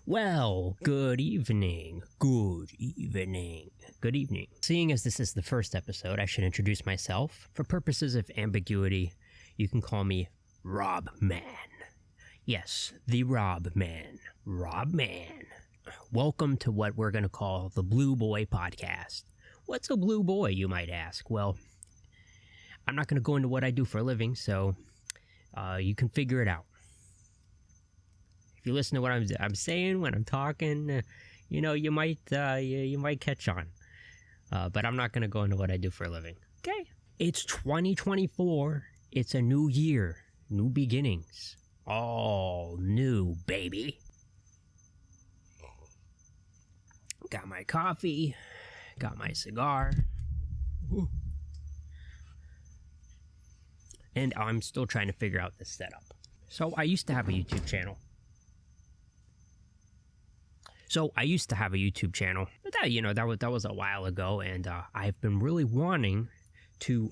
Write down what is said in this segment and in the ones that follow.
Well, good evening. Good evening. Good evening. Seeing as this is the first episode, I should introduce myself. For purposes of ambiguity, you can call me Rob Man. Yes, the Rob Man. Rob Man. Welcome to what we're going to call the Blue Boy Podcast. What's a blue boy, you might ask? Well, I'm not going to go into what I do for a living, so you can figure it out. If you listen to what I'm saying when I'm talking, you might catch on. But I'm not going to go into what I do for a living. Okay. It's 2024. It's a new year. New beginnings. All new, baby. Got my coffee. Got my cigar. Ooh. And I'm still trying to figure out this setup. So I used to have a YouTube channel. But that was a while ago, and I've been really wanting to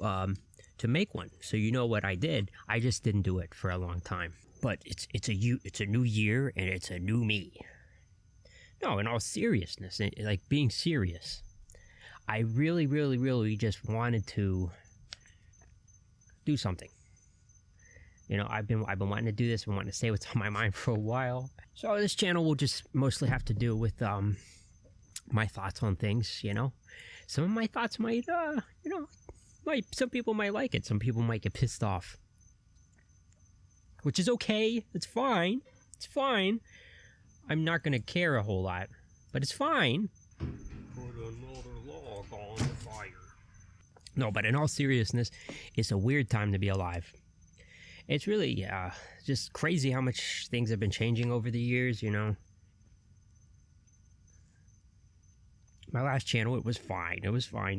make one. So you know what I did? I just didn't do it for a long time. But it's a new year, and it's a new me. No, in all seriousness, like being serious, I really, really, really just wanted to do something. I've been wanting to do this and wanting to say what's on my mind for a while. So this channel will just mostly have to do with my thoughts on things. Some of my thoughts might some people might like it, some people might get pissed off, which is okay. It's fine. I'm not gonna care a whole lot, but it's fine. Put another log on the fire. No, but in all seriousness, it's a weird time to be alive. It's really just crazy how much things have been changing over the years, My last channel, it was fine,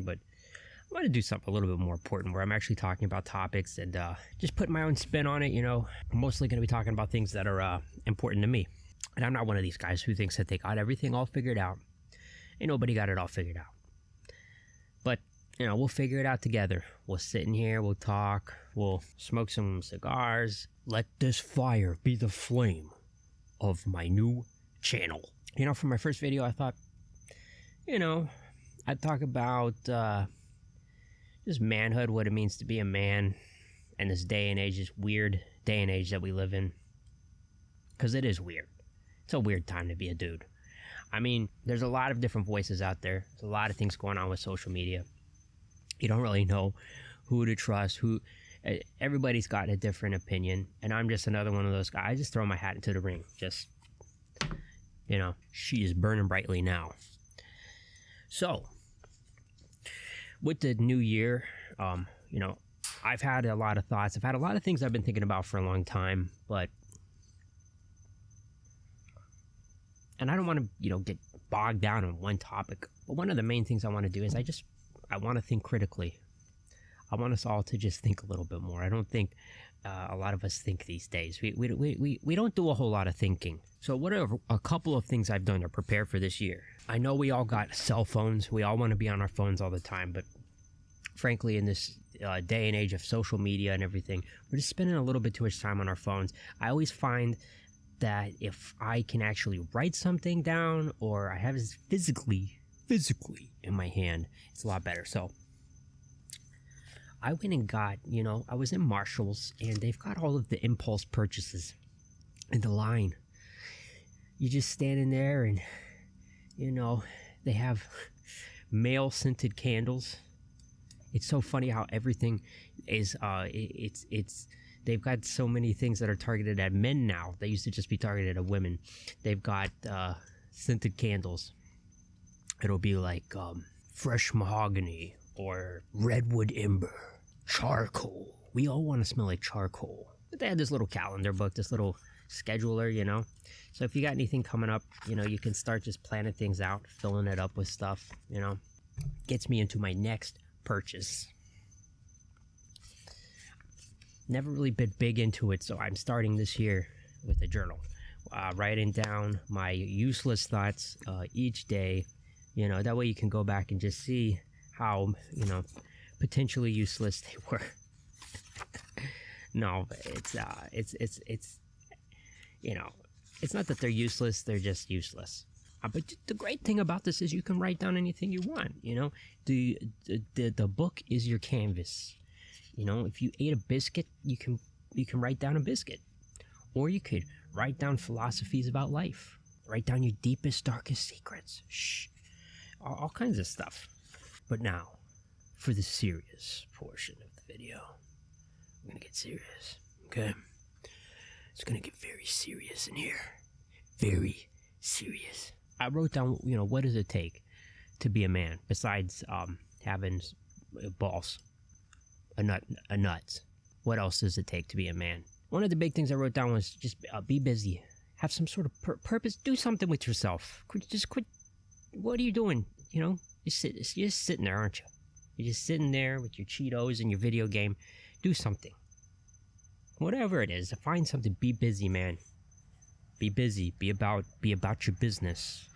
but I want to do something a little bit more important where I'm actually talking about topics and just putting my own spin on it, I'm mostly going to be talking about things that are important to me. And I'm not one of these guys who thinks that they got everything all figured out. Ain't nobody got it all figured out. But we'll figure it out together. We'll sit in here, we'll talk, we'll smoke some cigars. Let this fire be the flame of my new channel. For my first video, I thought, I'd talk about just manhood, what it means to be a man, and this day and age, this weird day and age that we live in. Because it is weird. It's a weird time to be a dude. I mean, there's a lot of different voices out there. There's a lot of things going on with social media. You don't really know who to trust, everybody's got a different opinion, and I'm just another one of those guys. I just throw my hat into the ring. Just, she is burning brightly now. So, with the new year, I've had a lot of thoughts. I've had a lot of things I've been thinking about for a long time, and I don't want to, get bogged down on one topic. But one of the main things I want to do is I want to think critically. I want us all to just think a little bit more. I don't think a lot of us think these days. We don't do a whole lot of thinking. So what are a couple of things I've done to prepare for this year? I know we all got cell phones. We all want to be on our phones all the time. But frankly, in this day and age of social media and everything, we're just spending a little bit too much time on our phones. I always find that if I can actually write something down or I have it physically in my hand, it's a lot better. So I went and got, I was in Marshall's, and they've got all of the impulse purchases in the line. You just stand in there and, they have male scented candles. It's so funny how everything is, they've got so many things that are targeted at men now. They used to just be targeted at women. They've got scented candles. It'll be like fresh mahogany or redwood ember, charcoal. We all want to smell like charcoal. But they had this little calendar book, this little scheduler, So if you got anything coming up, you can start just planning things out, filling it up with stuff, Gets me into my next purchase. Never really been big into it, so I'm starting this year with a journal. Writing down my useless thoughts each day. That way you can go back and just see how, potentially useless they were. No, it's It's not that they're useless, they're just useless. But the great thing about this is you can write down anything you want, you know? The book is your canvas. You know, if you ate a biscuit, you can write down a biscuit. Or you could write down philosophies about life. Write down your deepest, darkest secrets. Shh. All kinds of stuff. But now, for the serious portion of the video. I'm gonna get serious, okay? It's gonna get very serious in here. Very serious. I wrote down, you know, what does it take to be a man besides having balls, a nuts? What else does it take to be a man? One of the big things I wrote down was just be busy. Have some sort of purpose. Do something with yourself. Quit. What are you doing? You know, you're just sitting there, aren't you? You're just sitting there with your Cheetos and your video game. Do something. Whatever it is, find something. Be busy, man. Be busy. Be about your business.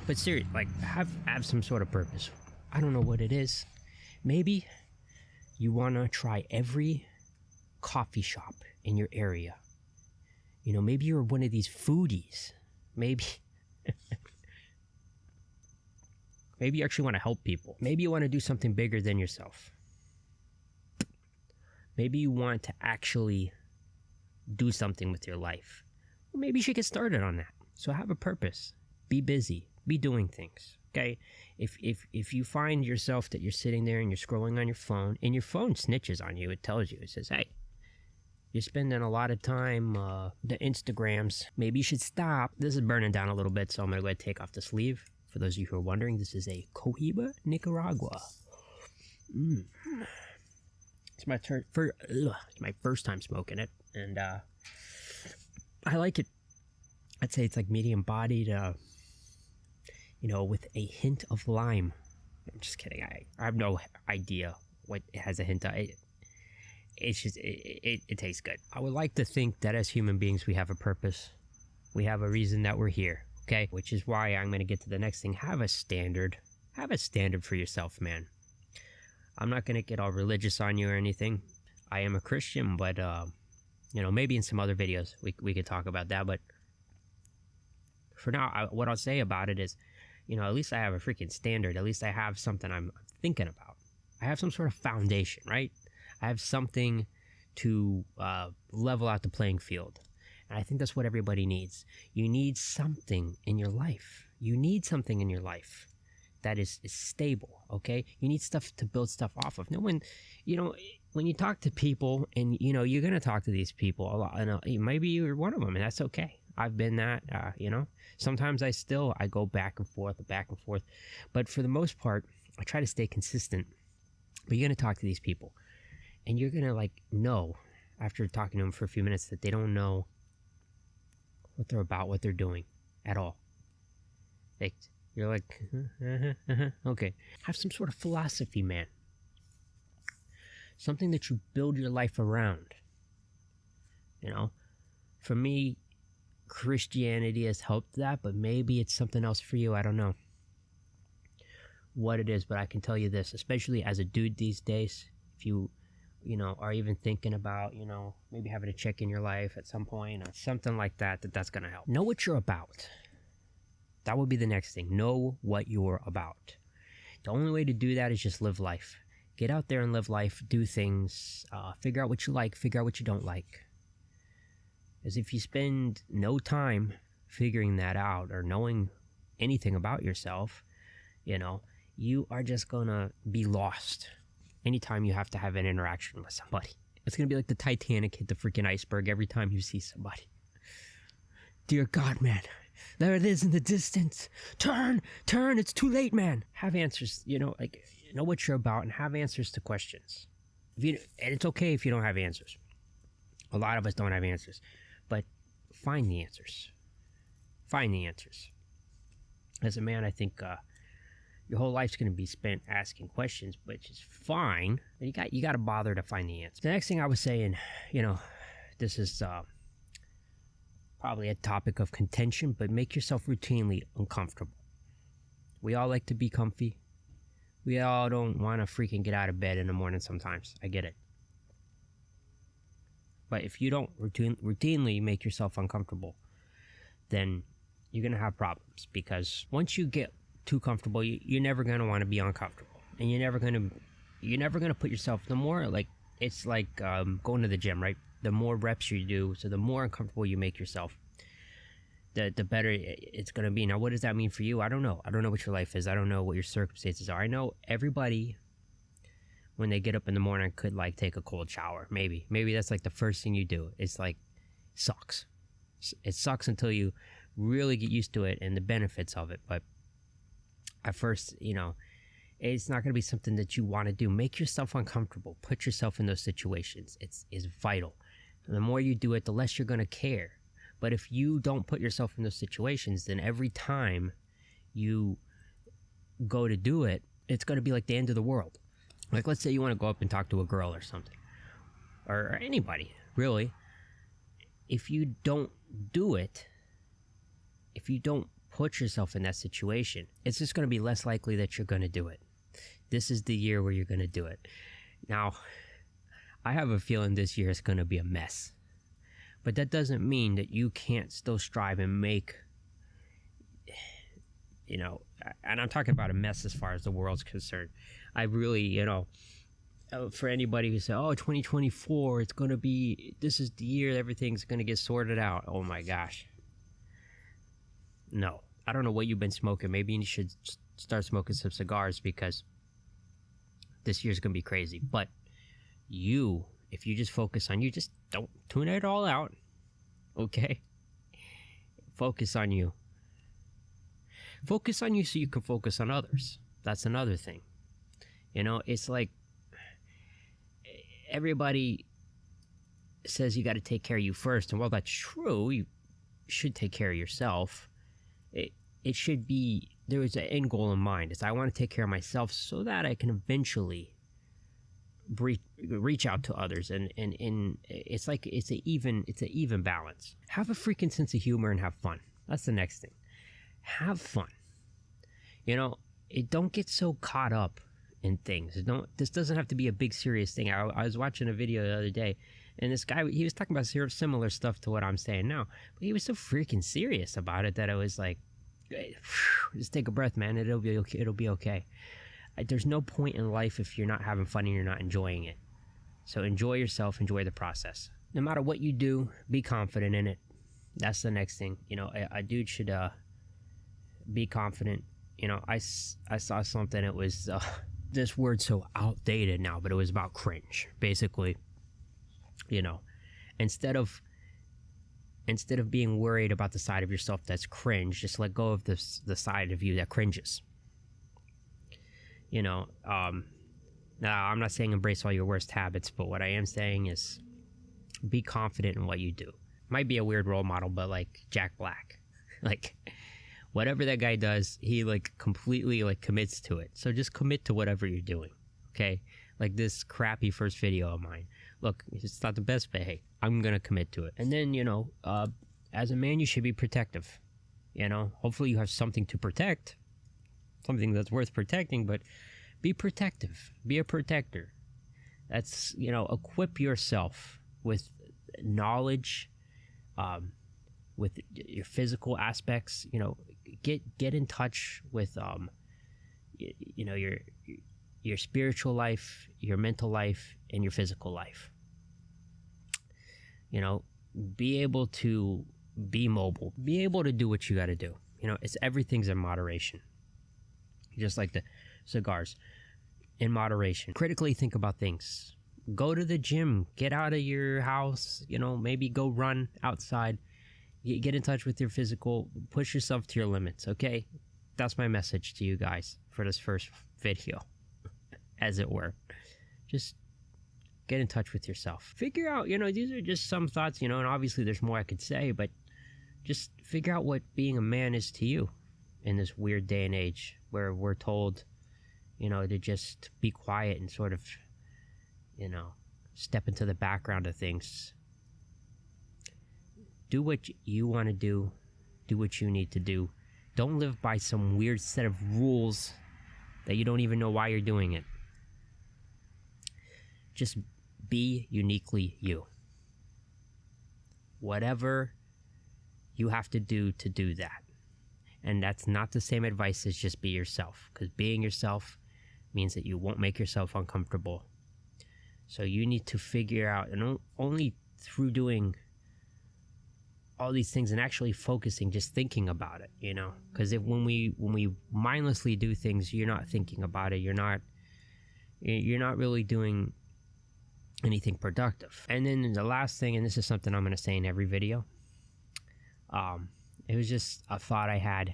But seriously, like, have some sort of purpose. I don't know what it is. Maybe you want to try every coffee shop in your area. You know, maybe you're one of these foodies. Maybe maybe you actually want to help people. Maybe you want to do something bigger than yourself. Maybe you want to actually do something with your life. Well, maybe you should get started on that. So have a purpose. Be busy. Be doing things. Okay? If you find yourself that you're sitting there and you're scrolling on your phone, and your phone snitches on you, it tells you, it says, hey, you're spending a lot of time, the Instagrams. Maybe you should stop. This is burning down a little bit, so I'm going to go ahead and take off the sleeve. For those of you who are wondering, this is a Cohiba Nicaragua. It's my it's my first time smoking it, and I like it. I'd say it's like medium bodied, you know, with a hint of lime. I'm just kidding. I have no idea what it has a hint of. It's just, it tastes good. I would like to think that as human beings, we have a purpose. We have a reason that we're here, okay? Which is why I'm going to get to the next thing. Have a standard. Have a standard for yourself, man. I'm not going to get all religious on you or anything. I am a Christian, but, you know, maybe in some other videos we could talk about that. But for now, what I'll say about it is, you know, at least I have a freaking standard. At least I have something I'm thinking about. I have some sort of foundation, right? I have something to level out the playing field. And I think that's what everybody needs. You need something in your life. You need something in your life that is stable, okay? You need stuff to build stuff off of. No one, you know, when you talk to people, and, you know, you're going to talk to these people a lot. And maybe you're one of them, and that's okay. I've been that, you know. Sometimes I go back and forth. But for the most part, I try to stay consistent. But you're going to talk to these people. And you're going to, like, know, after talking to them for a few minutes, that they don't know what they're about, what they're doing at all. You're like, okay. Have some sort of philosophy, man. Something that you build your life around. You know? For me, Christianity has helped that, but maybe it's something else for you. I don't know what it is, but I can tell you this, especially as a dude these days, if you know, are even thinking about, you know, maybe having a check in your life at some point or something like that, that's going to help. Know what you're about. That would be the next thing. Know what you're about. The only way to do that is just live life. Get out there and live life. Do things. Figure out what you like. Figure out what you don't like. As if you spend no time figuring that out or knowing anything about yourself, you know, you are just going to be lost anytime you have to have an interaction with somebody. It's going to be like the Titanic hit the freaking iceberg every time you see somebody. Dear God, man. There it is in the distance. Turn, it's too late, man. Have answers, you know, like, know what you're about and have answers to questions. And it's okay if you don't have answers. A lot of us don't have answers. But find the answers. Find the answers. As a man, I think your whole life's going to be spent asking questions, which is fine. But you got to bother to find the answer. The next thing I was saying, you know, this is probably a topic of contention, but make yourself routinely uncomfortable. We all like to be comfy. We all don't want to freaking get out of bed in the morning sometimes. I get it. But if you don't routinely make yourself uncomfortable, then you're going to have problems, because once you get too comfortable, you're never going to want to be uncomfortable, and you're never going to put yourself, the more, like, it's like going to the gym, right? The more reps you do, so the more uncomfortable you make yourself, the better it's going to be. Now, what does that mean for you? I don't know what your life is. I don't know what your circumstances are. I know everybody, when they get up in the morning, could like take a cold shower. Maybe that's like the first thing you do. It's like, sucks. It sucks until you really get used to it and the benefits of it. But at first, it's not going to be something that you want to do. Make yourself uncomfortable. Put yourself in those situations. It's vital. The more you do it, the less you're going to care. But if you don't put yourself in those situations, then every time you go to do it, it's going to be like the end of the world. Like, let's say you want to go up and talk to a girl or something, or anybody, really. If you don't do it, if you don't put yourself in that situation, it's just going to be less likely that you're going to do it. This is the year where you're going to do it. Now, I have a feeling this year is going to be a mess. But that doesn't mean that you can't still strive and make, and I'm talking about a mess as far as the world's concerned. I really, for anybody who says, oh, 2024, it's going to be, this is the year everything's going to get sorted out. Oh my gosh. No, I don't know what you've been smoking. Maybe you should start smoking some cigars, because this year's going to be crazy. But if you just focus on you, just don't tune it all out, okay? Focus on you. Focus on you so you can focus on others. That's another thing. It's like everybody says you got to take care of you first. And while that's true, you should take care of yourself. It should be, there is an end goal in mind. Is I want to take care of myself so that I can eventually reach out to others, and it's like it's an even balance. Have a freaking sense of humor and have fun. That's the next thing. Have fun. Don't get so caught up in things. This doesn't have to be a big serious thing. I was watching a video the other day, and this guy, he was talking about similar stuff to what I'm saying now, but he was so freaking serious about it that I was like, just take a breath, man. It'll be okay. It'll be okay. There's no point in life if you're not having fun and you're not enjoying it. So enjoy yourself, enjoy the process. No matter what you do, be confident in it. That's the next thing. A dude should be confident. I saw something, it was this word's so outdated now, but it was about cringe. Basically, instead of being worried about the side of yourself that's cringe, just let go of the side of you that cringes. Now I'm not saying embrace all your worst habits, but what I am saying is be confident in what you do. Might be a weird role model, but like Jack Black, like whatever that guy does, he like completely like commits to it. So just commit to whatever you're doing. Okay. Like this crappy first video of mine. Look, it's not the best, but hey, I'm going to commit to it. And then, as a man, you should be protective. Hopefully you have something to protect. Something that's worth protecting, but be protective. Be a protector. That's, equip yourself with knowledge, with your physical aspects. Get in touch with, your spiritual life, your mental life, and your physical life. Be able to be mobile. Be able to do what you got to do. Everything's in moderation. Just like the cigars, in moderation. Critically think about things. Go to the gym. Get out of your house. Maybe go run outside. Get in touch with your physical. Push yourself to your limits, okay? That's my message to you guys for this first video, as it were. Just get in touch with yourself. Figure out, these are just some thoughts, and obviously there's more I could say, but just figure out what being a man is to you in this weird day and age where we're told, to just be quiet and sort of, step into the background of things. Do what you want to do. Do what you need to do. Don't live by some weird set of rules that you don't even know why you're doing it. Just be uniquely you. whatever you have to do that. And that's not the same advice as just be yourself, because being yourself means that you won't make yourself uncomfortable. So you need to figure out, and only through doing all these things and actually focusing, just thinking about it, because when we mindlessly do things, you're not thinking about it. You're not really doing anything productive. And then the last thing, and this is something I'm going to say in every video, it was just a thought I had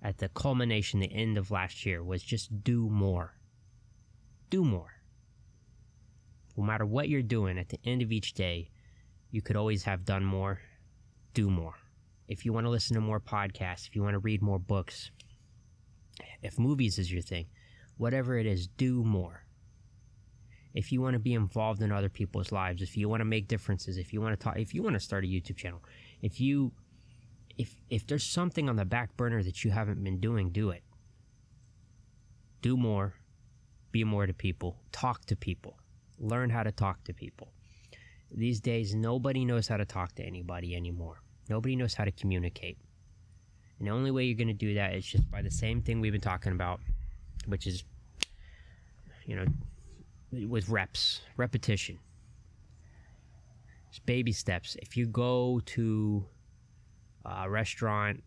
at the culmination, the end of last year, was just do more. Do more. No matter what you're doing, at the end of each day, you could always have done more. Do more. If you want to listen to more podcasts, if you want to read more books, if movies is your thing, whatever it is, do more. If you want to be involved in other people's lives, if you want to make differences, if you want to talk, if you want to start a YouTube channel, if there's something on the back burner that you haven't been doing, do it. Do more. Be more to people. Talk to people. Learn how to talk to people. These days, nobody knows how to talk to anybody anymore. Nobody knows how to communicate. And the only way you're going to do that is just by the same thing we've been talking about, which is, with repetition. It's baby steps. If you go to a restaurant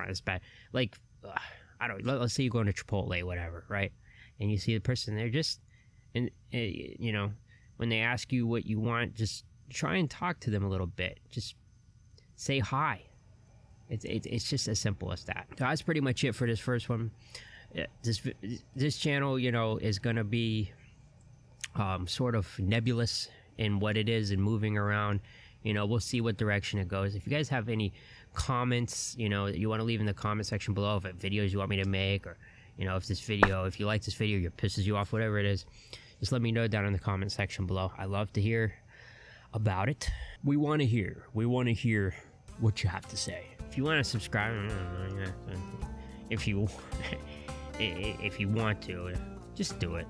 is bad. Like, I don't know, let's say you're going to Chipotle, whatever, right? And you see the person there, and when they ask you what you want, just try and talk to them a little bit. Just say hi. It's just as simple as that. So that's pretty much it for this first one. This channel, is going to be sort of nebulous in what it is and moving around. We'll see what direction it goes. If you guys have any comments, that you want to leave in the comment section below, if videos you want me to make, or, if you like this video, it pisses you off, whatever it is, just let me know down in the comment section below. I love to hear about it. We want to hear what you have to say. If you want to subscribe, if you want to, just do it.